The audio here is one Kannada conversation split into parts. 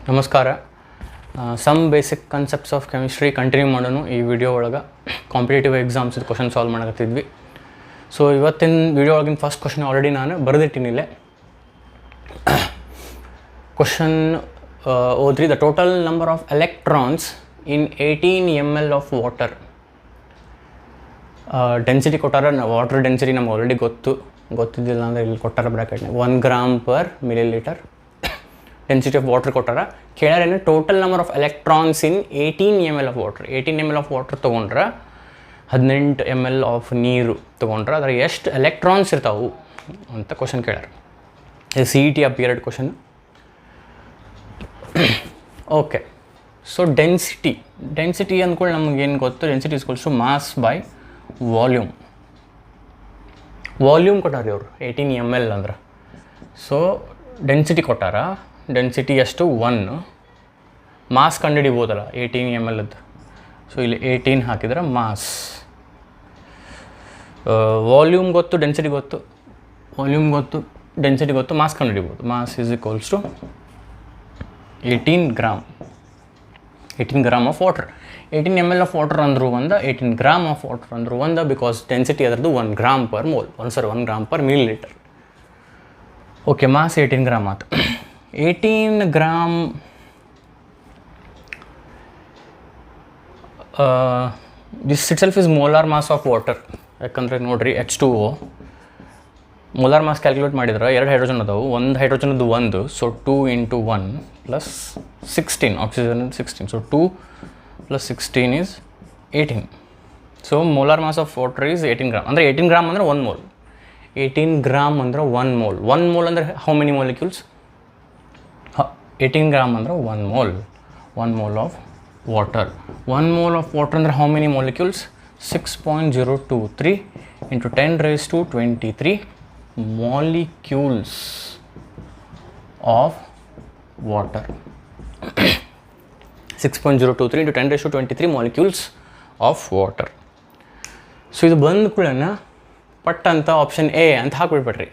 ನಮಸ್ಕಾರ. Some basic concepts of chemistry continue ಮಾಡೋಣ. ಈ ವಿಡಿಯೋ ಒಳಗೆ ಕಾಂಪಿಟೇಟಿವ್ ಎಕ್ಸಾಮ್ಸ್ ಕ್ವಶನ್ ಸಾಲ್ವ್ ಮಾಡಕತ್ತಿದ್ವಿ. ಸೊ ಇವತ್ತಿನ ವಿಡಿಯೋ ಒಳಗಿನ ಫಸ್ಟ್ ಕ್ವಶನ್ ಆಲ್ರೆಡಿ ನಾನು ಬರೆದಿಟ್ಟಿನಿಲ್ಲ. ಕ್ವಶನ್ ಓದ್ರಿ. The total number of electrons in 18 ml of water. Density ಕೊಟ್ಟಾರ. ವಾಟರ್ ಡೆನ್ಸಿಟಿ ನಮ್ಗೆ ಆಲ್ರೆಡಿ ಗೊತ್ತಿದ್ದಿಲ್ಲ ಅಂದರೆ ಇಲ್ಲಿ ಕೊಟ್ಟಾರ ಬ್ರ್ಯಾಕೆಟ್ನಾಗ 1 gram per millilitre density of water ಕೊಟ್ಟಾರ. ಕೇಳ್ಯಾರೇನು total number of electrons in 18 ml of water. 18 ml of water ತೊಗೊಂಡ್ರೆ 18 ml ಆಫ್ ನೀರು ತೊಗೊಂಡ್ರೆ ಅದ್ರ ಎಷ್ಟು ಎಲೆಕ್ಟ್ರಾನ್ಸ್ ಇರ್ತಾವು ಅಂತ ಕ್ವಶನ್ ಕೇಳ್ಯಾರ. ಇದು CET appeared question. Okay, so density ಅಂದ್ಕೊಂಡು ನಮಗೇನು ಗೊತ್ತು? Density is equals to mass by volume ಕೊಟ್ಟಾರ ಇವರು 18 ml ಅಂದ್ರೆ. ಸೊ ಡೆನ್ಸಿಟಿ ಕೊಟ್ಟಾರ. ಡೆನ್ಸಿಟಿ ಎಷ್ಟು? 1. Mass ಕಂಡುಹಿಡಿಬೋದಲ್ಲ 18 ml. ಸೊ ಇಲ್ಲಿ 18 ಹಾಕಿದ್ರೆ ಮಾಸ್. ವಾಲ್ಯೂಮ್ ಗೊತ್ತು, ಡೆನ್ಸಿಟಿ ಗೊತ್ತು. ಡೆನ್ಸಿಟಿ ಗೊತ್ತು, ಮಾಸ್ ಕಂಡುಹಿಡಿಬೋದು. Mass is equals to 18 gram of water. 18 ml of water ಅಂದರೂ 18 ಗ್ರಾಮ್ ಆಫ್ ವಾಟರ್ ಅಂದರೂ ಬಿಕಾಸ್ ಡೆನ್ಸಿಟಿ ಅದರದ್ದು 1 gram per mole. 1 gram per millilitre. Okay, mass 18 gram ಆಯ್ತು. 18 gram this itself is molar mass of water. ಯಾಕಂದರೆ ನೋಡಿರಿ, H2O ಮೋಲಾರ್ ಮಾಸ್ ಕ್ಯಾಲ್ಕುಲೇಟ್ ಮಾಡಿದ್ರೆ 2 ಹೈಡ್ರೋಜನ್ ಅದಾವು. ಒಂದು ಹೈಡ್ರೋಜನದ್ದು 1. So 2 × 1 + 16. Oxygen 16. So 2 + 16 is 18. So molar mass of water is 18 gram. ಅಂದರೆ 18 ಗ್ರಾಮ್ ಅಂದರೆ 1 ಮೋಲ್. 18 ಗ್ರಾಮ್ ಅಂದರೆ 1 ಮೋಲ್. 1 ಮೋಲ್ ಅಂದರೆ ಹೌ ಮೆನಿ ಮಾಲಿಕ್ಯೂಲ್ಸ್? 18 ಗ್ರಾಮ್ ಅಂದರೆ 1 mole. 1 mole of water. 1 mole of water ಅಂದರೆ how many molecules? 6.023 × 10⁻23 molecules of water. 6.023 × 10⁻23 molecules of water. So ಇದು ಬಂದ ಕೂಡನ ಪಟ್ ಅಂತ ಆಪ್ಷನ್ ಎ ಅಂತ ಹಾಕ್ಬಿಡ್ಬೇಡ್ರಿ.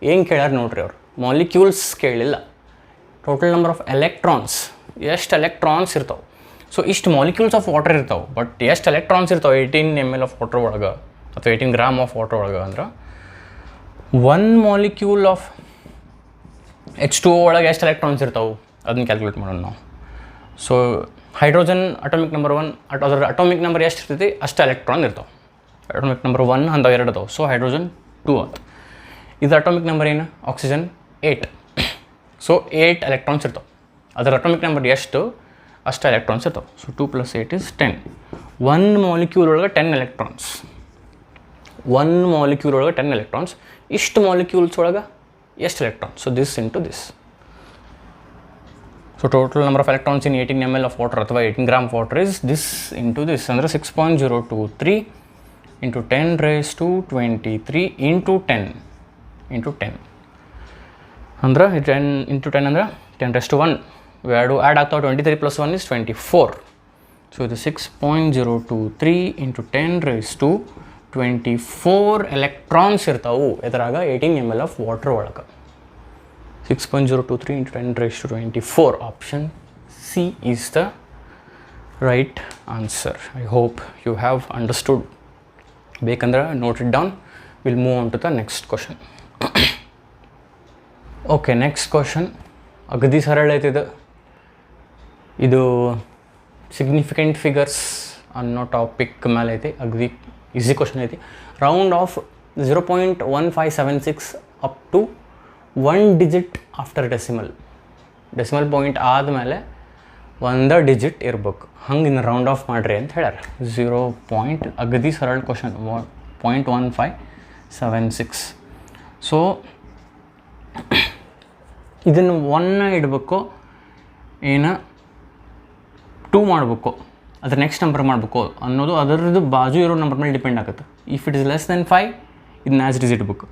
ಏನು ಕೇಳ್ಯಾರ ನೋಡ್ರಿ ಅವ್ರು? ಮಾಲಿಕ್ಯೂಲ್ಸ್ ಕೇಳಿಲ್ಲ. ಟೋಟಲ್ ನಂಬರ್ ಆಫ್ ಎಲೆಕ್ಟ್ರಾನ್ಸ್, ಎಷ್ಟು ಎಲೆಕ್ಟ್ರಾನ್ಸ್ ಇರ್ತಾವೆ. ಸೊ ಇಷ್ಟು ಮಾಲಿಕ್ಯೂಲ್ಸ್ ಆಫ್ ವಾಟರ್ ಇರ್ತಾವೆ. ಬಟ್ ಎಷ್ಟು ಎಲೆಕ್ಟ್ರಾನ್ಸ್ ಇರ್ತಾವೆ 18 ml ಆಫ್ ವಾಟರ್ ಒಳಗೆ ಅಥವಾ 18 ಗ್ರಾಮ್ ಆಫ್ ವಾಟರ್ ಒಳಗೆ ಅಂದ್ರೆ 1 ಮಾಲಿಕ್ಯೂಲ್ ಆಫ್ H2O ಒಳಗೆ ಎಷ್ಟು ಎಲೆಕ್ಟ್ರಾನ್ಸ್ ಇರ್ತಾವೆ ಅದನ್ನ ಕ್ಯಾಲ್ಕುಲೇಟ್ ಮಾಡೋಣ ನಾವು. ಸೊ ಹೈಡ್ರೋಜನ್ ಅಟಾಮಿಕ್ ನಂಬರ್ 1, ಅದರ ಅಟಾಮಿಕ್ ನಂಬರ್ ಎಷ್ಟು ಇರ್ತೈತಿ ಅಷ್ಟು ಎಲೆಕ್ಟ್ರಾನ್ ಇರ್ತಾವೆ. ಅಟಾಮಿಕ್ ನಂಬರ್ 1 ಅಂತ 2 ಅದಾವೆ. ಸೊ ಹೈಡ್ರೋಜನ್ 2 ಅಂತ. ಇದು ಅಟಾಮಿಕ್ ನಂಬರ್ ಏನು? ಆಕ್ಸಿಜನ್ 8. ಸೊ 8 ಎಲೆಕ್ಟ್ರಾನ್ಸ್ ಇರ್ತಾವೆ. ಅದರ ಅಟಾಮಿಕ್ ನಂಬರ್ ಎಷ್ಟು ಅಷ್ಟು ಎಲೆಕ್ಟ್ರಾನ್ಸ್ ಇರ್ತಾವೆ. So 2 + 8 is 10. 1 ಮಾಲಿಕ್ಯೂಲ್ ಒಳಗೆ 10 ಎಲೆಕ್ಟ್ರಾನ್ಸ್. 1 ಮಾಲಿಕ್ಯೂಲ್ ಒಳಗೆ 10 ಎಲೆಕ್ಟ್ರಾನ್ಸ್. ಇಷ್ಟು ಮಾಲಿಕ್ಯೂಲ್ಸ್ ಒಳಗೆ ಎಷ್ಟು electrons? So this into this. So total number of electrons in 18 ml of water ಅಥವಾ 18 gram of water is this into this. ಅಂದರೆ 6.023 × 10⁻23 × 10 ಅಂದ್ರೆ 10 × 10 ಅಂದರೆ 10⁻1. ಇವೆರಡು ಆ್ಯಡ್ ಆಗ್ತಾವೆ. 23 + 1 is 24. ಸೊ ಇದು 6.023 × 10⁻24 ಎಲೆಕ್ಟ್ರಾನ್ಸ್ ಇರ್ತಾವೆ ಇದರಾಗ 18 ml ಆಫ್ ವಾಟರ್ ಒಳಗೆ. 6.023 × 10⁻24. Option C is the right answer. I hope you have understood. ಬೇಕಂದ್ರೆ note it down. Will move on to the next question. Okay, next question ಅಗದಿ ಸರಳ ಐತಿದೆ. ಇದು ಸಿಗ್ನಿಫಿಕೆಂಟ್ ಫಿಗರ್ಸ್ ಅನ್ನೋ ಟಾಪಿಕ್ ಮೇಲೆ ಐತಿ. ಅಗದಿ ಈಸಿ ಕ್ವಶನ್ ಐತಿ. Round off 0.1576 up to 1 digit after decimal point ಆದಮೇಲೆ 1 ಡಿಜಿಟ್ ಇರ್ಬೇಕು. ಹಂಗಿನ್ನು ರೌಂಡ್ ಆಫ್ ಮಾಡಿರಿ ಅಂತ ಹೇಳ್ಯಾರ. 0. ಅಗದಿ ಸರಳ ಕ್ವಶನ್. 0.1576. ಸೊ ಇದನ್ನು 1 ಇಡಬೇಕು, ಏನು 2 ಮಾಡಬೇಕು, ಅದ್ರ ನೆಕ್ಸ್ಟ್ ನಂಬರ್ ಮಾಡಬೇಕು ಅನ್ನೋದು ಅದರದ್ದು ಬಾಜು ಇರೋ ನಂಬರ್ ಮೇಲೆ ಡಿಪೆಂಡ್ ಆಗುತ್ತೆ. If it is less than 5 ಇದನ್ನ ಆ್ಯಸ್ ಇಟ್ ಇಸ್ ಇಡಬೇಕು.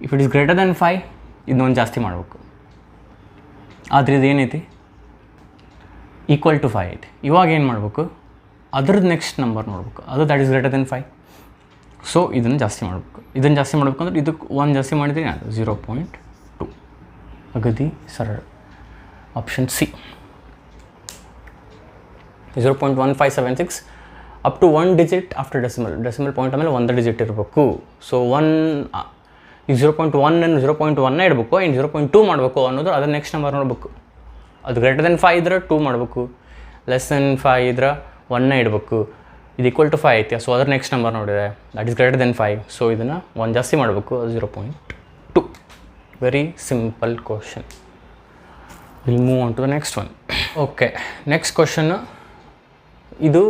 If it is greater than 5 ಇದನ್ನೊಂದು ಜಾಸ್ತಿ ಮಾಡಬೇಕು. ಆದರೆ ಇದು ಏನೈತಿ? ಈಕ್ವಲ್ ಟು 5 ಐತಿ. ಇವಾಗ ಏನು ಮಾಡಬೇಕು? ಅದ್ರದ್ದು ನೆಕ್ಸ್ಟ್ ನಂಬರ್ ನೋಡ್ಬೇಕು. ಅದು that is greater than 5. So ಇದನ್ನು ಜಾಸ್ತಿ ಮಾಡಬೇಕು. ಇದನ್ನು ಜಾಸ್ತಿ ಮಾಡಬೇಕಂದ್ರೆ ಇದಕ್ಕೆ 1 ಜಾಸ್ತಿ ಮಾಡಿದರೆ ಅದು 0.2. ಅಗದಿ ಸರಳ. Option C. 0.1576 up to 1 digit after decimal point ಆಮೇಲೆ 1 ಡಿಜಿಟ್ ಇರಬೇಕು. ಸೊ ಈಗ 0.1 0.1 ಇಡಬೇಕು, ಇನ್ನು 0.2 ಮಾಡಬೇಕು ಅನ್ನೋದು ಅದರ ನೆಕ್ಸ್ಟ್ ನಂಬರ್ ನೋಡಬೇಕು. ಅದು ಗ್ರೇಟರ್ ದೆನ್ 5 ಇದ್ರೆ 2 ಮಾಡಬೇಕು, ಲೆಸ್ ದೆನ್ 5 ಇದ್ರೆ 1 ಇಡಬೇಕು. ಇದು ಈಕ್ವಲ್ ಟು 5 ಐತಿ, ಸೊ ಅದರ ನೆಕ್ಸ್ಟ್ ನಂಬರ್ ನೋಡಿದೆ that is greater than 5, so ಇದನ್ನು 1 ಜಾಸ್ತಿ ಮಾಡಬೇಕು, ಅದು 0.2. Very simple question. Will move on to the next one. Okay, next question ಇದು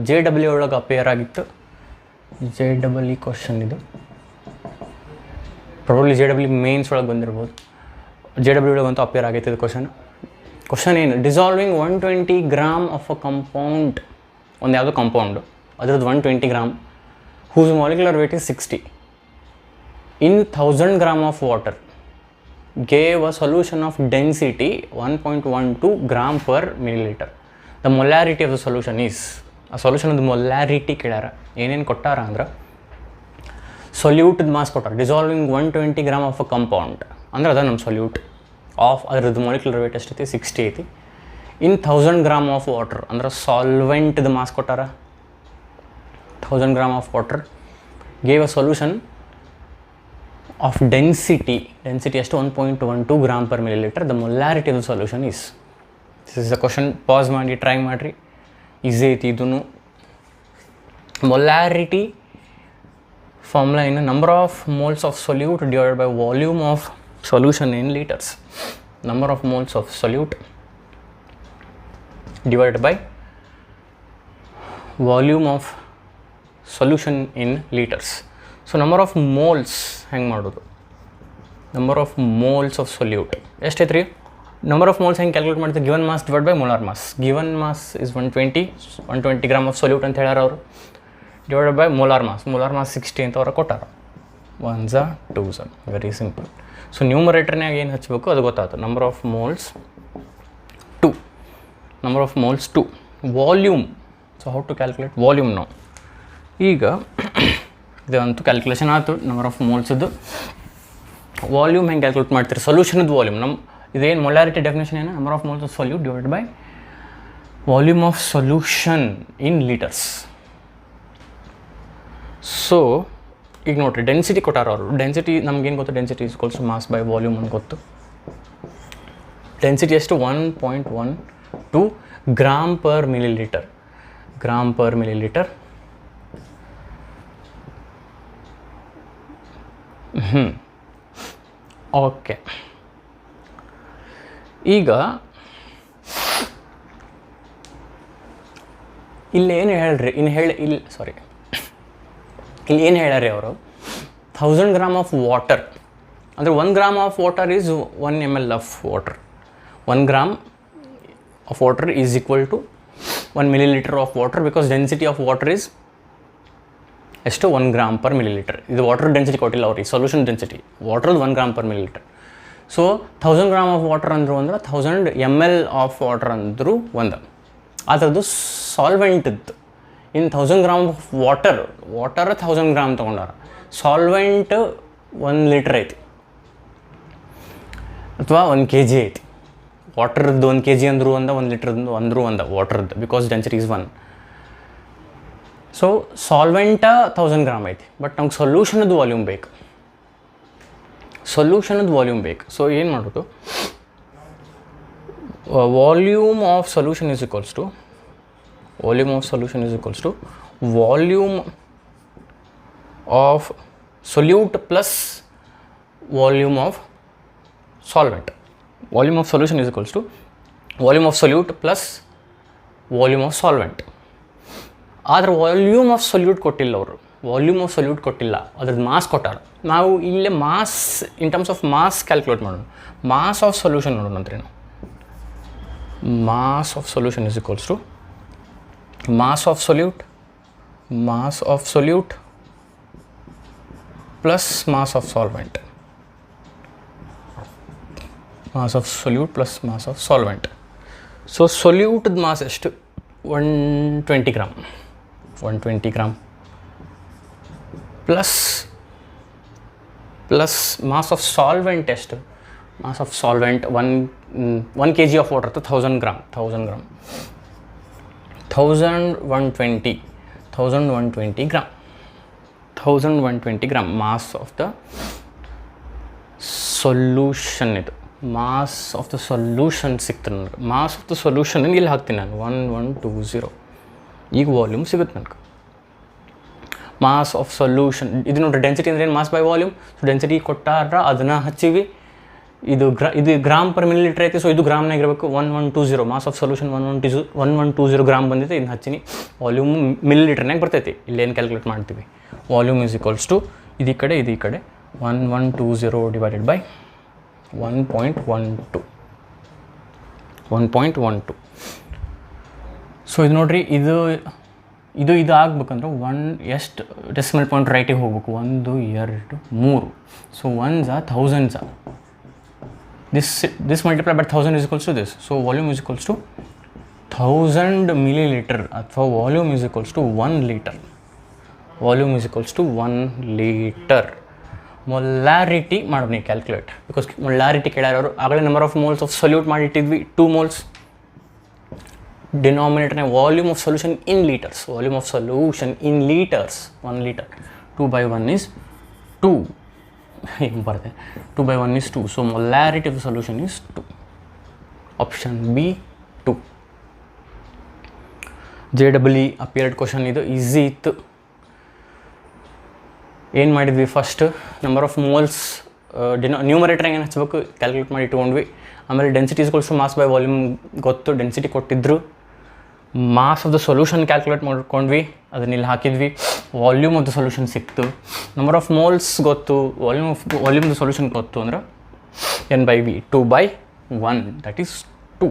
JEE ಒಳಗೆ ಅಪೇರ್ ಆಗಿತ್ತು. JEE ಕ್ವಶನ್ ಇದು ಪ್ರಾಬಬ್ಲಿ JEE ಮೇನ್ಸ್ ಒಳಗೆ ಬಂದಿರ್ಬೋದು. JEE ಒಳಗೆ ಅಂತೂ ಅಪೇರ್ ಆಗೈತೆ ಇದು ಕ್ವಶನ್ ಏನು, dissolving 120 gram of a compound, ಒಂದು ಯಾವುದೋ ಕಂಪೌಂಡು ಅದ್ರದ್ದು 120 gram whose molecular weight is 60 in 1000 gram of water gave a solution of density 1.12 gram per milliliter. The molarity of the solution is, ಆ ಸೊಲ್ಯೂಷನ್ ಮೊಲ್ಯಾರಿಟಿ ಕೇಳ್ಯಾರ. ಏನೇನು ಕೊಟ್ಟಾರ ಅಂದ್ರೆ ಸೊಲ್ಯೂಟದ ಮಾಸ್ ಕೊಟ್ಟಾರ. Dissolving 120 gram of a compound ಅಂದ್ರೆ ಅದ ನಮ್ಮ ಸೊಲ್ಯೂಟ್ ಆಫ್ ಅದ್ರದ್ದು ಮಾಲಿಕ್ಯುಲರ್ ವೇಟ್ ಎಷ್ಟೈತಿ 60 ಐತಿ. ಇನ್ 1000 ಗ್ರಾಮ್ ಆಫ್ ವಾಟರ್ ಅಂದ್ರೆ ಸಾಲ್ವೆಂಟ್ದ ಮಾಸ್ ಕೊಟ್ಟಾರ. 1000 gram of water gave a solution of density ಎಷ್ಟು 1.12 gram per millilitre. The molarity of the solution is. This is a question. Pass ಮಾಡಿ ಟ್ರೈ ಮಾಡಿರಿ, ಈಸಿ ಐತಿ ಇದೂ. ಮೊಲ್ಯಾರಿಟಿ ಫಾರ್ಮುಲಾ ಏನು, number of moles of solute divided by volume of solution in litres. Number of moles of solute divided by volume of solution in liters. So number of moles ಹೆಂಗೆ ಮಾಡೋದು, number of moles of solute ಎಷ್ಟೈತೆ ರೀ. ನಂಬರ್ ಆಫ್ ಮೋಲ್ಸ್ ಹೆಂಗೆ ಕ್ಯಾಲ್ಕುಲೇಟ್ ಮಾಡ್ತೀವಿ, given mass divide by molar mass. Given mass is 120 gram of solute ಅಂತ ಹೇಳ್ಯಾರ ಅವರು, ಡಿವೈಡೆಡ್ ಬೈ ಮೋಲಾರ್ ಮಾಸ್ 60 ಅಂತ ಅವ್ರು ಕೊಟ್ಟಾರ. 1s 2s, very simple. So ನ್ಯೂಮರೇಟರ್ನಾಗ ಏನು ಹಚ್ಚಬೇಕು ಅದು ಗೊತ್ತಾಯ್ತು. Number of moles 2, number of moles 2. Volume, so how to calculate volume ನಾವು. ಈಗ ಇದಂತೂ ಕ್ಯಾಲ್ಕುಲೇಷನ್ ಆಯಿತು ನಂಬರ್ ಆಫ್ ಮೋಲ್ಸದ್ದು. ವಾಲ್ಯೂಮ್ ಹೆಂಗೆ ಕ್ಯಾಲ್ಕುಲೇಟ್ ಮಾಡ್ತೀರಿ, ಸೊಲ್ಯೂಷನದ್ದು ವಾಲ್ಯೂಮ್. ಇದೇನು ಮೊಲ್ಯಾರಿಟಿ ಡೆಫಿನೇಷನ್ ಏನು, number of moles of solute divide by volume of solution in liters. So ಈಗ ನೋಡಿರಿ, ಡೆನ್ಸಿಟಿ ಕೊಟ್ಟಾರ ಅವರು. ಡೆನ್ಸಿಟಿ ನಮ್ಗೇನು ಗೊತ್ತು, density equals mass by volume ಅಂತ ಗೊತ್ತು. ಡೆನ್ಸಿಟಿ ಎಷ್ಟು 1.12 gram per millilitre. Gram per millilitre. Okay, ಈಗ ಇಲ್ಲೇನು ಹೇಳ್ರಿ, ಇಲ್ಲಿ ಏನು ಹೇಳ್ಯಾರಿ ಅವರು, 1000 ಗ್ರಾಮ್ ಆಫ್ ವಾಟರ್ ಅಂದರೆ 1 gram of water is 1 ml of water. 1 gram of water is equal to 1 milliliter of water, because density of water is ಎಷ್ಟು 1 ಗ್ರಾಮ್ ಪರ್ ಮಿಲಿಲೀಟರ್. ಇದು ವಾಟರ್ ಡೆನ್ಸಿಟಿ ಕೊಟ್ಟಿಲ್ಲ ಅವ್ರಿಗೆ, ಸೊಲ್ಯೂಷನ್ ಡೆನ್ಸಿಟಿ ವಾಟರ್ದು 1 gram per millilitre. So 1000 gram of water ಅಂದರು ಅಂದ್ರೆ 1000 ml ಆಫ್ ವಾಟರ್ ಅಂದರು ಒಂದು. ಅದರದ್ದು ಸಾಲ್ವೆಂಟದ್ದು in 1000 gram of water 1000 gram ತೊಗೊಂಡಾರ. ಸಾಲ್ವೆಂಟ್ 1 ಲೀಟ್ರ್ ಐತಿ ಅಥವಾ 1 kg ಐತಿ. ವಾಟರ್ದು 1 kg ಅಂದರೂ ಒಂದು, 1 ಲೀಟ್ರದ್ದು ಅಂದರೂ ಒಂದು ವಾಟರ್ದು, ಬಿಕಾಸ್ ಡೆನ್ಸಿಟಿ ಈಸ್ 1. ಸೊ ಸಾಲ್ವೆಂಟ 1000 ಗ್ರಾಮ್ ಐತಿ, ಬಟ್ ನಮ್ಗೆ ಸೊಲ್ಯೂಷನದ್ದು ವಾಲ್ಯೂಮ್ ಬೇಕು. ಸೊ ಏನು ಮಾಡೋದು, volume of solution is equals to volume of solute plus volume of solvent. Volume of solution is equals to volume of solute plus volume of solvent. ಆದರೆ ವಾಲ್ಯೂಮ್ ಆಫ್ ಸೊಲ್ಯೂಟ್ ಕೊಟ್ಟಿಲ್ಲ ಅವರು, ಅದ್ರದ್ದು ಮಾಸ್ ಕೊಟ್ಟಾರ. ನಾವು ಇಲ್ಲೇ mass in terms of mass calculate ಮಾಡೋಣ. ಮಾಸ್ ಆಫ್ ಸೊಲ್ಯೂಷನ್ ನೋಡೋಣ ಅಂದ್ರೆ ನಾವು mass of solution is equals to mass of solute plus mass of solvent. So ಸೊಲ್ಯೂಟ್ದ ಮಾಸ್ ಎಷ್ಟು 120 gram plus mass of solvent ಎಷ್ಟು, mass of solvent 1 1 kg of water ಅಥವಾ 1000 gram 1120 gram mass of the solution. ಇದು ಮಾಸ್ ಆಫ್ ದ ಸೊಲ್ಯೂಷನ್ ಸಿಕ್ತು ನನಗೆ. ಮಾಸ್ ಆಫ್ ದ ಸೊಲ್ಯೂಷನ್ ಇಲ್ಲಿ ಹಾಕ್ತೀನಿ ನಾನು 1120. ಈಗ ವಾಲ್ಯೂಮ್ ಸಿಗುತ್ತೆ ನನಗೆ. ಮಾಸ್ ಆಫ್ ಸೊಲ್ಯೂಷನ್ ಇದು ನೋಡ್ರಿ, ಡೆನ್ಸಿಟಿ ಅಂದರೆ ಏನು, mass by volume. So density ಕೊಟ್ಟಾರ ಅದನ್ನು ಹಚ್ಚಿವಿ. ಇದು ಗ್ರಾಮ್ ಪರ್ ಮಿಲಿಲೀಟರ್ ಐತಿ. ಸೊ ಇದು ಗ್ರಾಮ್ನಾಗ ಇರಬೇಕು. 1120 ಮಾಸ್ ಆಫ್ ಸೊಲ್ಯೂಷನ್ 1120 ಗ್ರಾಮ್ ಬಂದಿದೆ. ಇದನ್ನ ಹಚ್ಚಿನಿ. ವಾಲ್ಯೂಮ್ ಮಿಲಿಲೀಟರ್ನಾಗ ಬರ್ತೈತಿ. ಇಲ್ಲೇನು ಕ್ಯಾಲ್ಕುಲೇಟ್ ಮಾಡ್ತೀವಿ. ವಾಲ್ಯೂಮ್ ಈಸ್ ಈಕ್ವಲ್ಸ್ ಟು ಇದು ಈ ಕಡೆ 1120 ಡಿವೈಡೆಡ್ ಬೈ 1.12. ಸೊ ಇದು ನೋಡ್ರಿ, ಇದು ಆಗ್ಬೇಕಂದ್ರೆ ಎಷ್ಟು ಡೆಸಿಮಲ್ ಪಾಯಿಂಟ್ ರೈಟಿಗೆ ಹೋಗ್ಬೇಕು? 1 2 3. So 1s are 1000s. This multiplied by 1000 is equals to this. So volume is equals to 1000 milliliter ಅಥವಾ volume is equals to 1 liter. Volume is equals to 1 liter. Molarity ಮಾಡೋಣ ಕ್ಯಾಲ್ಕುಲೇಟ್. ಬಿಕಾಸ್ ಮೊಲಾರಿಟಿ ಕೇಳ್ಯಾರವರು. ಆಗಲೇ number of moles of solute ಮಾಡಿಟ್ಟಿದ್ವಿ 2 moles. ಡಿನಾಮಿನೇಟರ್ನ volume of solution in litres. Volume of solution in litres 1 liter. 2/1 is 2. ಹಿಂಗೆ ಬರುತ್ತೆ. 2/1 is 2. So molarity of the solution is 2. Option B 2. JEE appeared question. ಇದು ಈಸಿ ಇತ್ತು. ಏನು ಮಾಡಿದ್ವಿ? First number of moles numerator ಏನು ಹಚ್ಚಬೇಕು ಕ್ಯಾಲ್ಕುಲೇಟ್ ಮಾಡಿ ಇಟ್ಕೊಂಡ್ವಿ. ಆಮೇಲೆ density is equals to mass by volume ಗೊತ್ತು. ಡೆನ್ಸಿಟಿ ಕೊಟ್ಟಿದ್ರು. Mass of the solution calculate ಮಾಡ್ಕೊಂಡ್ವಿ. ಅದನ್ನ ಇಲ್ಲಿ ಹಾಕಿದ್ವಿ. ವಾಲ್ಯೂಮ್ ಆಫ್ ದ ಸೊಲ್ಯೂಷನ್ ಸಿಕ್ತು. ನಂಬರ್ ಆಫ್ ಮೋಲ್ಸ್ ಗೊತ್ತು. ವಾಲ್ಯೂಮ್ ದ ಸೊಲ್ಯೂಷನ್ ಗೊತ್ತು ಅಂದ್ರೆ N/V 2/1 that is 2.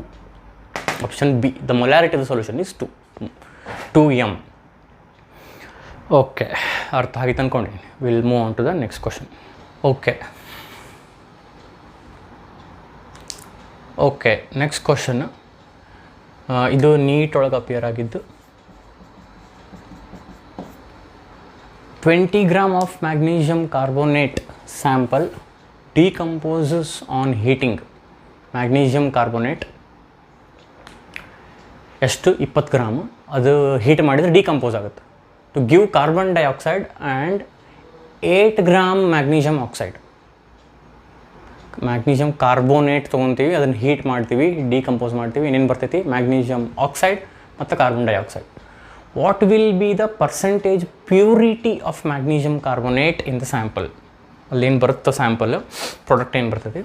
Option B the molarity of the solution is 2m. Okay, ಅರ್ಥ ಆಗಿತ್ತು ಅಂದ್ಕೊಂಡಿದ್ದೀನಿ. Will move on to the next question. Okay next question. ಇದು ನೀಟ್ ಒಳಗೆ ಅಪಿಯರ್ ಆಗಿದ್ದು. 20 grams of magnesium carbonate sample decomposes on heating. Magnesium carbonate ಎಷ್ಟು 20 ಗ್ರಾಮ್. ಅದು ಹೀಟ್ ಮಾಡಿದರೆ ಡಿಕಂಪೋಸ್ ಆಗುತ್ತೆ. To give carbon dioxide and 8 grams magnesium oxide. Magnesium carbonate ತೊಗೊತೀವಿ, ಅದನ್ನು ಹೀಟ್ ಮಾಡ್ತೀವಿ, ಡಿಕಂಪೋಸ್ ಮಾಡ್ತೀವಿ. ಏನೇನು ಬರ್ತೈತಿ? ಮ್ಯಾಗ್ನೀಷಿಯಮ್ ಆಕ್ಸೈಡ್ ಮತ್ತು carbon dioxide. What will be the percentage purity of magnesium carbonate in the sample? ಅಲ್ಲೇನು ಬರುತ್ತೆ ಸ್ಯಾಂಪಲ್ ಪ್ರಾಡಕ್ಟ್ ಏನು ಬರ್ತೈತಿ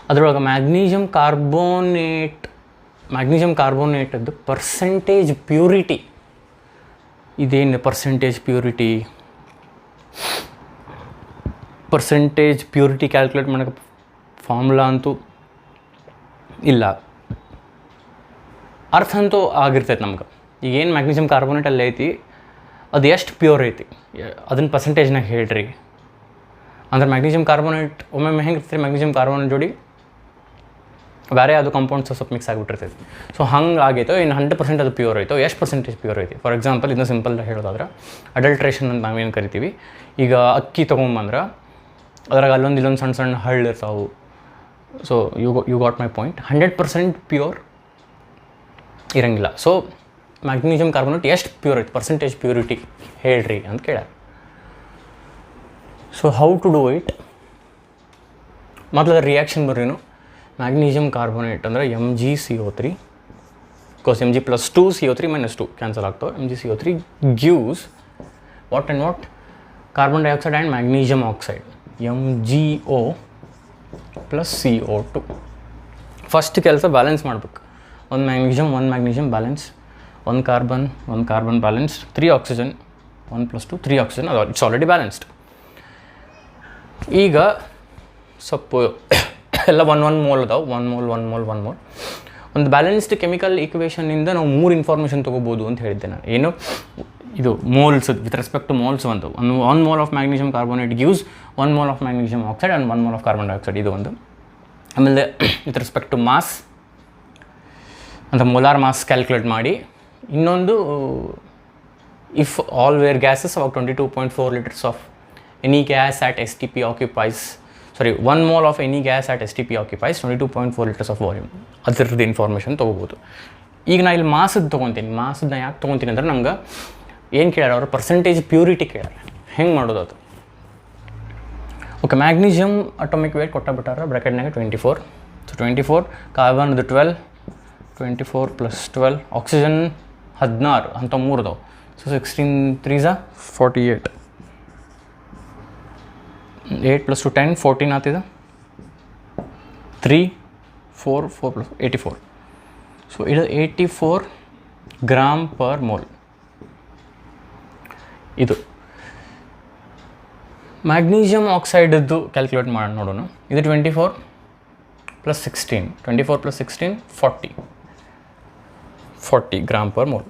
ಅದರೊಳಗೆ ಮ್ಯಾಗ್ನೀಷಿಯಮ್ ಕಾರ್ಬೋನೇಟದ್ದು ಪರ್ಸೆಂಟೇಜ್ ಪ್ಯೂರಿಟಿ ಇದೇನು? ಪರ್ಸೆಂಟೇಜ್ ಪ್ಯೂರಿಟಿ ಕ್ಯಾಲ್ಕುಲೇಟ್ ಮಾಡೋಕ್ಕೆ ಫಾರ್ಮುಲಾ ಅಂತೂ ಇಲ್ಲ. ಅರ್ಥ ಅಂತೂ ಆಗಿರ್ತೈತೆ ನಮ್ಗೆ. ಈಗ ಏನು ಮ್ಯಾಗ್ನೀಷಿಯಮ್ ಕಾರ್ಬೋನೇಟ್ ಅಲ್ಲಿ ಐತಿ ಅದು ಎಷ್ಟು ಪ್ಯೂರ್ ಐತಿ ಅದನ್ನು ಪರ್ಸೆಂಟೇಜ್ನಾಗ ಹೇಳ್ರಿ. ಅಂದ್ರೆ ಮ್ಯಾಗ್ನೀಷಿಯಮ್ ಕಾರ್ಬೋನೇಟ್ ಒಮ್ಮೊಮ್ಮೆ ಹೆಂಗೆ ಇರ್ತೈತಿ, ಮ್ಯಾಗ್ನೀಷಿಯಮ್ ಕಾರ್ಬೋನೇಟ್ ಜೋಡಿ ಬೇರೆ ಅದು ಕಾಂಪೌಂಡ್ಸ್ ಸ್ವಲ್ಪ ಮಿಕ್ಸ್ ಆಗಿಬಿಟ್ಟಿರ್ತೈತಿ. ಸೊ ಹಂಗೆ ಆಗೈತೋ ಇನ್ನು 100% ಅದು ಪ್ಯೂರ್ ಐತೋ, ಎಷ್ಟು ಪರ್ಸೆಂಟೇಜ್ ಪ್ಯೂರ್ ಐತಿ? ಫಾರ್ ಎಕ್ಸಾಂಪಲ್ ಇದನ್ನ ಸಿಂಪಲ್ ಹೇಳೋದಾದ್ರೆ ಅಡಲ್ಟ್ರೇಷನ್ ಅಂತ ನಾವೇನು ಕರಿತೀವಿ. ಈಗ ಅಕ್ಕಿ ತೊಗೊಂಬಂದ್ರೆ ಅದ್ರಾಗ ಅಲ್ಲೊಂದು ಇಲ್ಲೊಂದು ಸಣ್ಣ ಸಣ್ಣ ಹಳ್ಳು ಇರ್ತಾವೆ. So you got my point. 100% pure ಇರಂಗಿಲ್ಲ. ಸೊ ಮ್ಯಾಗ್ನೀಷಿಯಮ್ ಕಾರ್ಬೋನೇಟ್ ಎಷ್ಟು ಪ್ಯೂರ್ ಐತಿ, ಪರ್ಸೆಂಟೇಜ್ ಪ್ಯೂರಿಟಿ ಹೇಳ್ರಿ ಅಂತ ಕೇಳ್ಯಾರ. So how to do it? ಮೊದಲು ರಿಯಾಕ್ಷನ್ ಬರ್ರೀನು. ಮ್ಯಾಗ್ನೀಷಿಯಮ್ ಕಾರ್ಬೋನೇಟ್ ಅಂದರೆ MgCO3, because Mg + 2 CO3 - 2 cancel ಆಗ್ತಾವೆ. MgCO3 gives what and what? Carbon dioxide and magnesium oxide, MgO + CO2. First ಕೆಲಸ ಬ್ಯಾಲೆನ್ಸ್ ಮಾಡ್ಬೇಕು. ಒಂದು ಮ್ಯಾಗ್ನೀಷಿಯಮ್ ಬ್ಯಾಲೆನ್ಸ್, ಒಂದು ಕಾರ್ಬನ್ ಬ್ಯಾಲೆನ್ಸ್, 3 ಆಕ್ಸಿಜನ್, 1 + 2 3 ಆಕ್ಸಿಜನ್, ಅದು ಇಟ್ಸ್ ಆಲ್ರೆಡಿ ಬ್ಯಾಲೆನ್ಸ್ಡ್. ಈಗ ಸ್ವಲ್ಪ ಎಲ್ಲ 1 ಮೋಲ್ ಅದಾವೆ. 1 ಮೋಲ್. ಒಂದು ಬ್ಯಾಲೆನ್ಸ್ಡ್ ಕೆಮಿಕಲ್ ಈಕ್ವೇಷನಿಂದ ನಾವು 3 ಇನ್ಫಾರ್ಮೇಷನ್ ತೊಗೋಬೋದು ಅಂತ ಹೇಳಿದ್ದೆ ನಾನು. ಏನು ಇದು moles with respect to moles. ಒಂದು 1 mole ಆಫ್ ಮ್ಯಾಗ್ನೀಷಿಯಮ್ ಕಾರ್ಬೋನೇಟ್ ಗಿವ್ಸ್ 1 mole ಆಫ್ ಮ್ಯಾಗ್ನೀಷಿಯಮ್ ಆಕ್ಸೈಡ್ ಆ್ಯಂಡ್ 1 mole ಆಫ್ ಕಾರ್ಬನ್ ಡೈಆಕ್ಸೈಡ್. ಇದು ಒಂದು. ಆಮೇಲೆ ವಿತ್ ರೆಸ್ಪೆಕ್ಟ್ ಟು ಮಾಸ್ ಅಂತ ಮೋಲಾರ್ ಮಾಸ್ ಕ್ಯಾಲ್ಕುಲೇಟ್ ಮಾಡಿ. ಇನ್ನೊಂದು if all were gases about 22.4 liters of any gas at STP occupies. Sorry 1 mole of any gas at STP occupies 22.4 liters of volume. ಅದರದ್ದು ಇನ್ಫಾರ್ಮೇಷನ್ ತೊಗೋಬೋದು. ಈಗ ನಾ ಇಲ್ಲಿ ಮಾಸದ್ದು ತೊಗೊತೀನಿ. ಮಾಸದನ್ನ ಯಾಕೆ ತೊಗೊತೀನಿ ಅಂದ್ರೆ ನಂಗೆ ಏನು ಕೇಳ್ಯಾರ ಅವರು ಪರ್ಸೆಂಟೇಜ್ ಪ್ಯೂರಿಟಿ ಕೇಳ್ಯಾರ. ಹೆಂಗೆ ಮಾಡೋದು ಅದು? ಓಕೆ, ಮ್ಯಾಗ್ನೀಷಿಯಮ್ ಅಟೋಮಿಕ್ ವೇಟ್ ಕೊಟ್ಟಾಬಿಟ್ಟಾರ ಬ್ರ್ಯಾಕೆಟ್ನಾಗ 24. ಸೊ 24, ಕಾರ್ಬನ್ದು 12, 24 + 12, ಆಕ್ಸಿಜನ್ 16 ಅಂತ 3 ಅದಾವೆ. ಸೊ 16 3s 48, 8 + 2 10, 14 ಆಗ್ತಿದೆ. 3 4 4 + 84. ಸೊ ಇದು 84 ಗ್ರಾಮ್ ಪರ್ ಮೋಲ್. ಇದು ಮ್ಯಾಗ್ನೀಷಿಯಮ್ ಆಕ್ಸೈಡದ್ದು ಕ್ಯಾಲ್ಕುಲೇಟ್ ಮಾಡಿ ನೋಡೋಣ. ಇದು 24 + 16, 24 + 16 40 ಗ್ರಾಮ್ ಪರ್ ಮೋಲ್.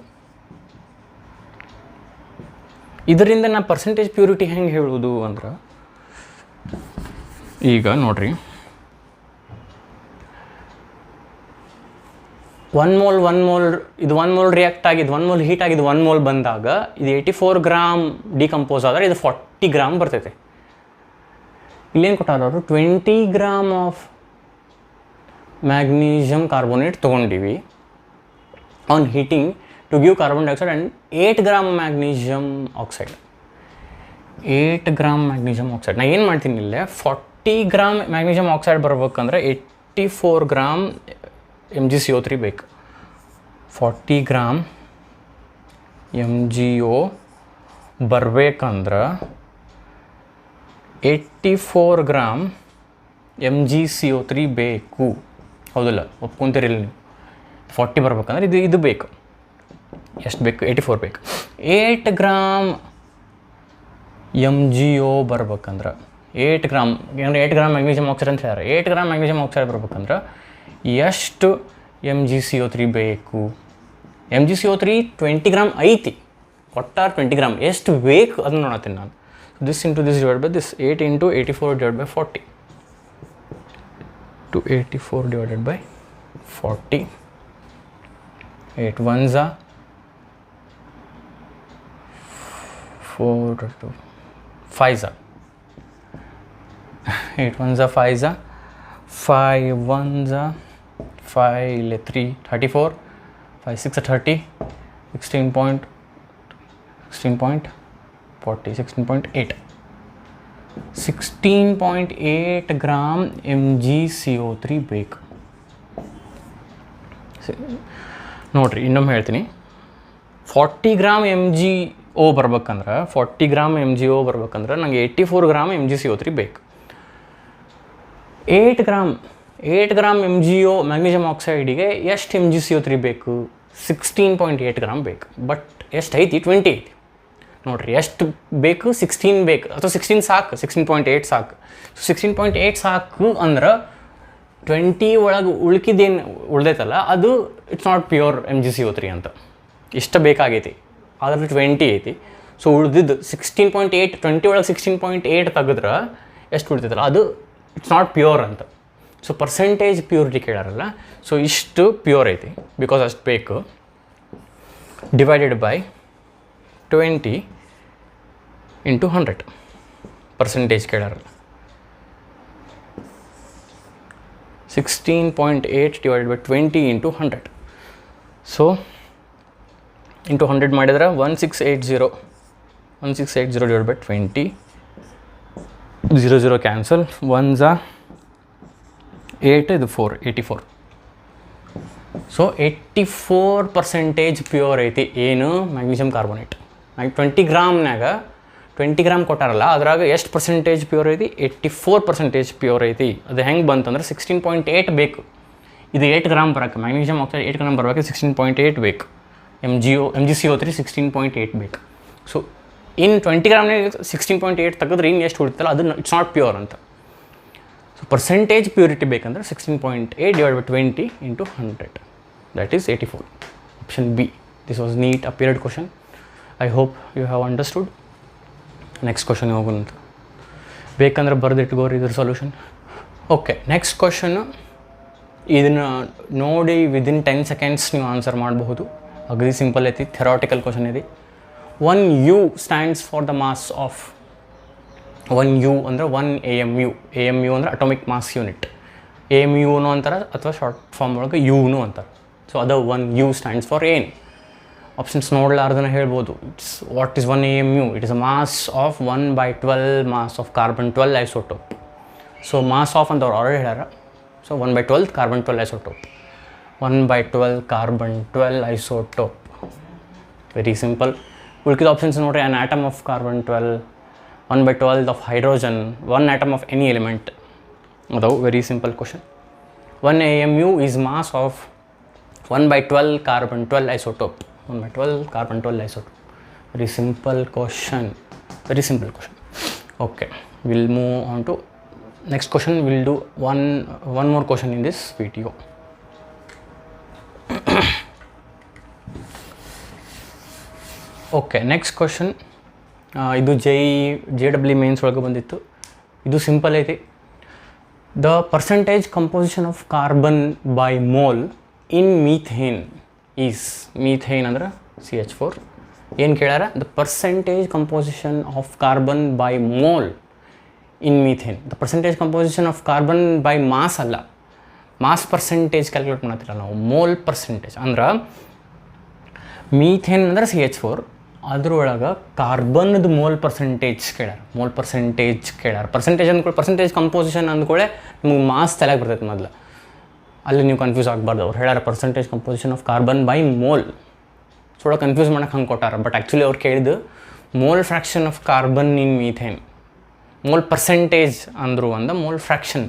ಇದರಿಂದ ನಾ ಪರ್ಸೆಂಟೇಜ್ ಪ್ಯೂರಿಟಿ ಹೆಂಗೆ ಹೇಳೋದು ಅಂದ್ರೆ, ಈಗ ನೋಡ್ರಿ 1 mole ಇದು 1 mole ರಿಯಾಕ್ಟ್ ಆಗಿದ್ದು 1 mole ಹೀಟ್ ಆಗಿದ್ದು 1 mole ಬಂದಾಗ ಇದು 84 ಗ್ರಾಮ್ ಡಿಕಂಪೋಸ್ ಆದರೆ ಇದು 40 ಗ್ರಾಮ್ ಬರ್ತೈತೆ. ಇಲ್ಲೇನು ಕೊಟ್ಟಾರವರು 20 ಗ್ರಾಮ್ ಆಫ್ ಮ್ಯಾಗ್ನೀಷಿಯಮ್ ಕಾರ್ಬೋನೇಟ್ ತೊಗೊಂಡಿವಿ on heating to give carbon dioxide and 8 gram magnesium oxide. 8 gram magnesium oxide. ನಾನು ಏನು ಮಾಡ್ತೀನಿ ಇಲ್ಲೇ 40 ಗ್ರಾಮ್ ಮ್ಯಾಗ್ನೀಷಿಯಮ್ ಆಕ್ಸೈಡ್ ಬರ್ಬೇಕಂದ್ರೆ 84 ಗ್ರಾಮ್ MgCO3 ಬೇಕು. 40 ಗ್ರಾಮ್ MgO ಬರ್ಬೇಕಂದ್ರೆ 84 ಗ್ರಾಮ್ MgCO3 ಬೇಕು. ಹೌದಲ್ಲ, ಒಪ್ಕೊಂತೀರಿಲ್ಲ ನೀವು? 40 ಬರ್ಬೇಕಂದ್ರೆ ಇದು ಬೇಕು. ಎಷ್ಟು ಬೇಕು? 84 ಬೇಕು. 8 ಗ್ರಾಮ್ MgO ಬರ್ಬೇಕಂದ್ರೆ 8 ಗ್ರಾಮ್, ಅಂದರೆ 8 ಗ್ರಾಮ್ ಮ್ಯಾಗ್ನೀಷಿಯಮ್ ಆಕ್ಸೈಡ್ ಅಂತ ಹೇಳ್ಯಾರ. 8 ಗ್ರಾಮ್ ಮ್ಯಾಗ್ನೀಷಿಯಮ್ ಆಕ್ಸೈಡ್ ಬರ್ಬೇಕಂದ್ರೆ ಎಷ್ಟು MgCO3 ಬೇಕು? MgCO3 20 ಗ್ರಾಮ್ ಐತಿ, ಒಟ್ಟಾರೆ 20 ಗ್ರಾಮ್. ಎಷ್ಟು ಬೇಕು ಅದನ್ನು ನೋಡತ್ತೀನಿ ನಾನು. This into this divide by this, 8 × 84 / 40 to 84 / 40. 8 1s 4 2 5s 8 1s 5s 5 1s 5 3 34 5 6 30 16.40 16.8 16.8 gram MgCO3 ಬೇಕು. ನೋಡಿರಿ, ಇನ್ನೊಮ್ಮೆ ಹೇಳ್ತೀನಿ. 40 ಗ್ರಾಮ್ MgO ಬರ್ಬೇಕಂದ್ರೆ 40 ಗ್ರಾಮ್ MgO ಬರ್ಬೇಕಂದ್ರೆ ನನಗೆ 84 ಗ್ರಾಮ್ MgCO3 ಬೇಕು. 8 ಗ್ರಾಮ್ MgO ಮ್ಯಾಗ್ನೀಷಿಯಮ್ ಆಕ್ಸೈಡಿಗೆ ಎಷ್ಟು MgCO3 ಬೇಕು? 16.8 ಗ್ರಾಮ್ ಬೇಕು. ಬಟ್ ಎಷ್ಟು ಐತಿ? 20 ಐತಿ. ನೋಡಿರಿ, ಎಷ್ಟು ಬೇಕು? 16 ಬೇಕು, ಅಥವಾ 16 ಸಾಕು, 16.8 ಸಾಕು. 16.8 ಸಾಕು ಅಂದ್ರೆ 20 ಒಳಗೆ ಉಳ್ಕಿದ್ದೇನು ಉಳ್ದೈತಲ್ಲ ಅದು ಇಟ್ಸ್ ನಾಟ್ ಪ್ಯೂರ್ MgCO3 ಅಂತ. ಇಷ್ಟ ಬೇಕಾಗೈತಿ, ಅದ್ರಲ್ಲಿ 20 ಐತಿ. ಸೊ ಉಳ್ದಿದ್ದು 16.8, 20 ಒಳಗೆ 16.8 ತೆಗೆದ್ರೆ ಎಷ್ಟು ಉಳಿತೈತಲ್ಲ ಅದು ಇಟ್ಸ್ ನಾಟ್ ಪ್ಯೂರ್ ಅಂತ. ಸೊ ಪರ್ಸೆಂಟೇಜ್ ಪ್ಯೂರಿಟಿ ಕೇಳಾರಲ್ಲ, ಸೊ ಇಷ್ಟು ಪ್ಯೂರ್ ಐತಿ ಬಿಕಾಸ್ ಅಷ್ಟು ಬೇಕು. ಡಿವೈಡೆಡ್ ಬೈ 20 × 100 ಪರ್ಸೆಂಟೇಜ್ ಕೇಳಾರಲ್ಲ. 16.8 / 20 × 100. ಸೊ ಇಂಟು 100 ಮಾಡಿದ್ರೆ 1680 / 20. 0 0 ಕ್ಯಾನ್ಸಲ್. 1s 8, ಇದು 4, 84. ಸೊ 84% ಪ್ಯೂರ್ ಐತಿ ಏನು? Magnesium carbonate. 20 ಗ್ರಾಮ್ನಾಗ 20 ಗ್ರಾಮ್ ಕೊಟ್ಟಾರಲ್ಲ, ಅದ್ರಾಗ ಎಷ್ಟು ಪರ್ಸೆಂಟೇಜ್ ಪ್ಯೂರ್ ಐತಿ? 84% ಪ್ಯೂರ್ ಐತಿ. ಅದು ಹೆಂಗೆ ಬಂತಂದ್ರೆ 16.8 ಬೇಕು. ಇದು 8 ಗ್ರಾಮ್ ಬರೋಕ್ಕೆ, ಮ್ಯಾಗ್ನೀಷಿಯಮ್ ಆಕ್ಸೈಡ್ 8 ಗ್ರಾಮ್ ಬರೋಕ್ಕೆ 16.8 ಬೇಕು. MgCO3 16.8 ಬೇಕು. ಸೊ ಇನ್ನು 20 ಗ್ರಾಮ್ನಾಗ 16.8 ತೆಗೆದ್ರೆ ಇನ್ನು ಎಷ್ಟು ಉಳಿತಲ್ಲ ಅದು ಇಟ್ಸ್ ನಾಟ್ ಪ್ಯೂರ್ ಅಂತ. ಸೊ ಪರ್ಸೆಂಟೇಜ್ ಪ್ಯೂರಿಟಿ ಬೇಕಂದ್ರೆ 16.8 / 20 × 100. That is 84. Option B. This was NEET appeared question. I hope you have understood. Next question ಹೋಗೋಣಂತ. ಬೇಕಂದ್ರೆ ಬರೆದಿಟ್ಕೋರಿ ಇದ್ರ ಸೊಲ್ಯೂಷನ್. ಓಕೆ, ನೆಕ್ಸ್ಟ್ ಕ್ವಶನ್ನು ಇದನ್ನು ನೋಡಿ ವಿದಿನ್ 10 seconds ನೀವು ಆನ್ಸರ್ ಮಾಡಬಹುದು. ಅಗದಿ ಸಿಂಪಲ್ ಐತಿ, ಥೆರಾಟಿಕಲ್ ಕ್ವಶನ್ ಇದೆ. 1 U stands for the mass of 1 U ಅಂದರೆ 1 AMU. AMU ಅಂದರೆ ಅಟೋಮಿಕ್ ಮಾಸ್ ಯೂನಿಟ್. AMUನು ಅಂತಾರೆ ಅಥವಾ ಶಾರ್ಟ್ ಫಾರ್ಮ್ ಒಳಗೆ ಯುನು ಅಂತಾರೆ. ಸೊ ಅದು 1 U ಸ್ಟ್ಯಾಂಡ್ಸ್ ಫಾರ್ ಏನು. ಆಪ್ಷನ್ಸ್ ನೋಡಲಾರ್ದನ್ನ ಹೇಳ್ಬೋದು. What is 1 AMU? It is a mass of 1/12 mass of carbon 12 isotope. So mass of ಅಂತ ಅವ್ರು ಆಲ್ರೆಡಿ ಹೇಳ್ಯಾರ. So 1/12 carbon 12 isotope. 1/12 carbon 12 isotope. Very simple. ಉಳ್ಕಿದ ಆಪ್ಷನ್ಸ್ ನೋಡ್ರಿ. An atom of carbon 12, 1/12 of hydrogen, 1 atom of any element. That's a very simple question. 1 AMU is mass of 1/12 carbon 12 isotope. 1/12 carbon 12 isotope. Very simple question. Very simple question. Okay, we'll move on to next question. We'll do one more question in this video. Okay, next question. ಇದು JEE ಮೇನ್ಸ್ ಒಳಗೆ ಬಂದಿತ್ತು. ಇದು ಸಿಂಪಲ್ ಐತಿ. The percentage composition of carbon by mole in methane is. Methane ಅಂದ್ರೆ CH4. ಏನು ಕೇಳ್ಯಾರ? The percentage composition of carbon by mole in methane. The percentage composition of carbon by mass ಅಲ್ಲ, ಮಾಸ್ ಪರ್ಸೆಂಟೇಜ್ ಕ್ಯಾಲ್ಕುಲೇಟ್ ಮಾಡತ್ತಿಲ್ಲ ನಾವು. ಮೋಲ್ ಪರ್ಸೆಂಟೇಜ್ ಅಂದ್ರೆ ಮೀಥೇನ್ ಅಂದ್ರೆ CH4, ಅದ್ರೊಳಗೆ ಕಾರ್ಬನ್ದು ಮೋಲ್ ಪರ್ಸೆಂಟೇಜ್ ಕೇಳ್ಯಾರ. ಮೋಲ್ ಪರ್ಸೆಂಟೇಜ್ ಕೇಳ್ಯಾರ. ಪರ್ಸೆಂಟೇಜ್ ಅಂದ್ಕೊಳ್ಳಿ, ಪರ್ಸೆಂಟೇಜ್ ಕಂಪೋಸಿಷನ್ ಅಂದ್ಕೊಳ್ಳೆ ನಿಮ್ಗೆ ಮಾಸ್ ತಲೆಗೆ ಬರ್ತೈತೆ ಮೊದಲು. ಅಲ್ಲಿ ನೀವು ಕನ್ಫ್ಯೂಸ್ ಆಗಬಾರ್ದು. ಅವ್ರು ಹೇಳ್ಯಾರ percentage composition of carbon by mole. ಥೋड़ा ಕನ್ಫ್ಯೂಸ್ ಮಾಡೋಕೆ ಹಂಗೆ ಕೊಟ್ಟಾರ. ಬಟ್ ಆ್ಯಕ್ಚುಲಿ ಅವ್ರು ಕೇಳಿದ್ದು mole fraction of carbon in methane. Mole percentage ಅಂದರು ಒಂದ, ಮೋಲ್ ಫ್ರ್ಯಾಕ್ಷನ್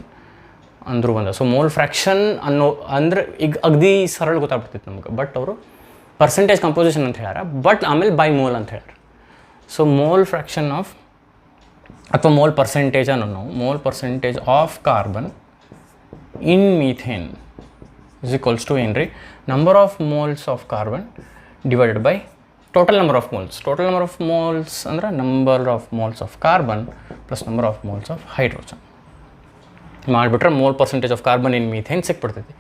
ಅಂದರು ಒಂದ. ಸೊ ಮೋಲ್ ಫ್ರ್ಯಾಕ್ಷನ್ ಅನ್ನೋ ಅಂದ್ರೆ ಈಗ ಅಗದಿ ಸರಳ ಗೊತ್ತಾಗ್ಬಿಡ್ತೈತೆ ನಮ್ಗೆ. ಬಟ್ ಅವರು ಪರ್ಸೆಂಟೇಜ್ ಕಂಪೋಸಿಷನ್ ಅಂತ ಹೇಳ್ಯಾರ, ಬಟ್ ಆಮೇಲೆ ಬೈ ಮೋಲ್ ಅಂತ ಹೇಳ್ಯಾರ. ಸೊ ಮೋಲ್ ಫ್ರ್ಯಾಕ್ಷನ್ ಆಫ್ ಅಥವಾ ಮೋಲ್ ಪರ್ಸೆಂಟೇಜ್ ಅನ್ನೋ ನಾವು, mole percentage of carbon in methane is equals to ಏನು ರೀ? Number of moles of carbon divided by total number of moles. Total number of moles ಅಂದ್ರೆ number of moles of carbon plus number of moles of hydrogen ಮಾಡಿಬಿಟ್ರೆ mole percentage of carbon in methane ಸಿಕ್ಬಿಡ್ತೈತಿ.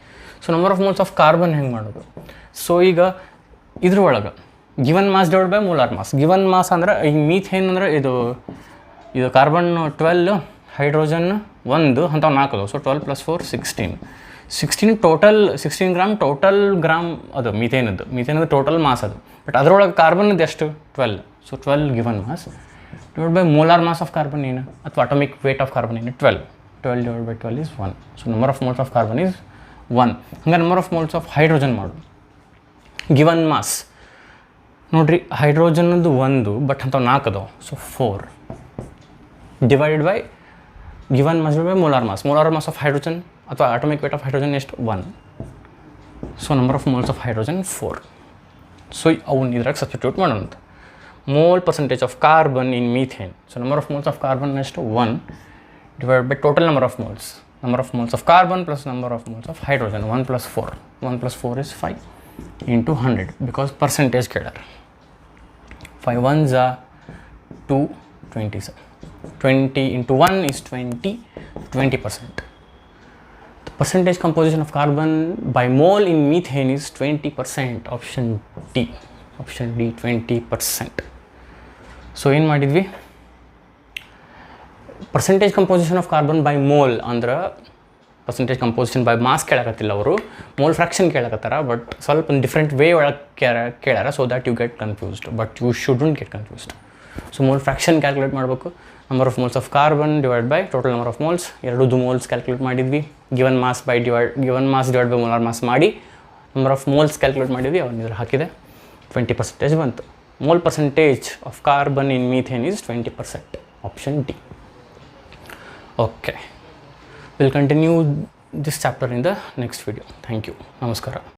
So number of moles of carbon ಹೆಂಗೆ ಮಾಡೋದು? ಸೊ ಈಗ ಇದ್ರೊಳಗೆ given mass divide by molar mass. Given mass ಅಂದ್ರೆ ಈಗ ಮೀಥೇನ್ ಅಂದ್ರೆ ಇದು ಕಾರ್ಬನ್ 12, ಹೈಡ್ರೋಜನ್ 1 ಅಂಥವು 4. So 12 + 4 16 total 16 gram total gram ಅದು ಮೀಥೇನದ್ದು ಟೋಟಲ್ ಮಾಸ್ ಅದು. ಬಟ್ ಅದರೊಳಗೆ ಕಾರ್ಬನ್ದು ಎಷ್ಟು? 12. So 12 given mass divide by molar mass of carbon ಏನು ಅಥವಾ ಅಟೋಮಿಕ್ ವೇಟ್ ಆಫ್ ಕಾರ್ಬನ್ ಏನು? 12 divide by 12 is 1. So number of moles of carbon is 1. ಹಂಗೆ number of moles of hydrogen ಮಾಡು. ಗಿವನ್ ಮಾಸ್ ನೋಡಿರಿ, ಹೈಡ್ರೋಜನ್ನದು 1 ಬಟ್ ಅಂಥವು 4 ಅದಾವೆ. So 4 divided by given mass by molar mass. Molar mass of hydrogen ಅಥವಾ ಅಟೋಮಿಕ್ ವೇಟ್ ಆಫ್ ಹೈಡ್ರೋಜನ್ ಎಷ್ಟು? 1. So number of moles of hydrogen 4. So ಅವನ್ನ ಇದ್ರಾಗ ಸಬ್ಸ್ಟಿಟ್ಯೂಟ್ ಮಾಡೋಣ. Mole percentage of carbon in methane. So number of moles of carbon ಎಷ್ಟು? 1 divide by total number of moles. Number of moles of carbon plus number of moles of hydrogen. 1 + 4. 1 + 4 is 5 into 100 because percentage ಕೇಳ್ಯಾರ. 5 1s are 2 20s. 20 into 1 is 20. 20%. The percentage composition of carbon by mole in methane is 20%. Option D. Option D 20%. So ಏನು ಮಾಡಿದ್ವಿ? Percentage composition of carbon by mole ಅಂದ್ರೆ ಪರ್ಸೆಂಟೇಜ್ ಕಂಪೋಸಿಷನ್ ಬೈ ಮಾಸ್ ಕೇಳಕತ್ತಿಲ್ಲ ಅವರು, ಮೋಲ್ ಫ್ರ್ಯಾಕ್ಷನ್ ಕೇಳಕತ್ತಾರ. ಬಟ್ ಸ್ವಲ್ಪ ಡಿಫ್ರೆಂಟ್ ವೇ ಒಳಗೆ ಕೇಳ್ಯಾರ. So that you get confused, but you shouldn't get confused. So mole fraction calculate ಮಾಡಬೇಕು. Number of moles of carbon divide by total number of moles. ಎರಡೂ ಮೋಲ್ಸ್ ಕ್ಯಾಲ್ಕುಲೇಟ್ ಮಾಡಿದ್ವಿ. Given mass divide by molar mass ಮಾಡಿ ನಂಬರ್ ಆಫ್ ಮೋಲ್ಸ್ ಕ್ಯಾಲ್ಕುಲೇಟ್ ಮಾಡಿದ್ವಿ. ಅವನ್ನ ಇದ್ರ ಹಾಕಿದೆ 20% ಬಂತು. Mole percentage of carbon in methane is 20%. Option D. Okay. We'll continue this chapter in the next video. Thank you. Namaskara.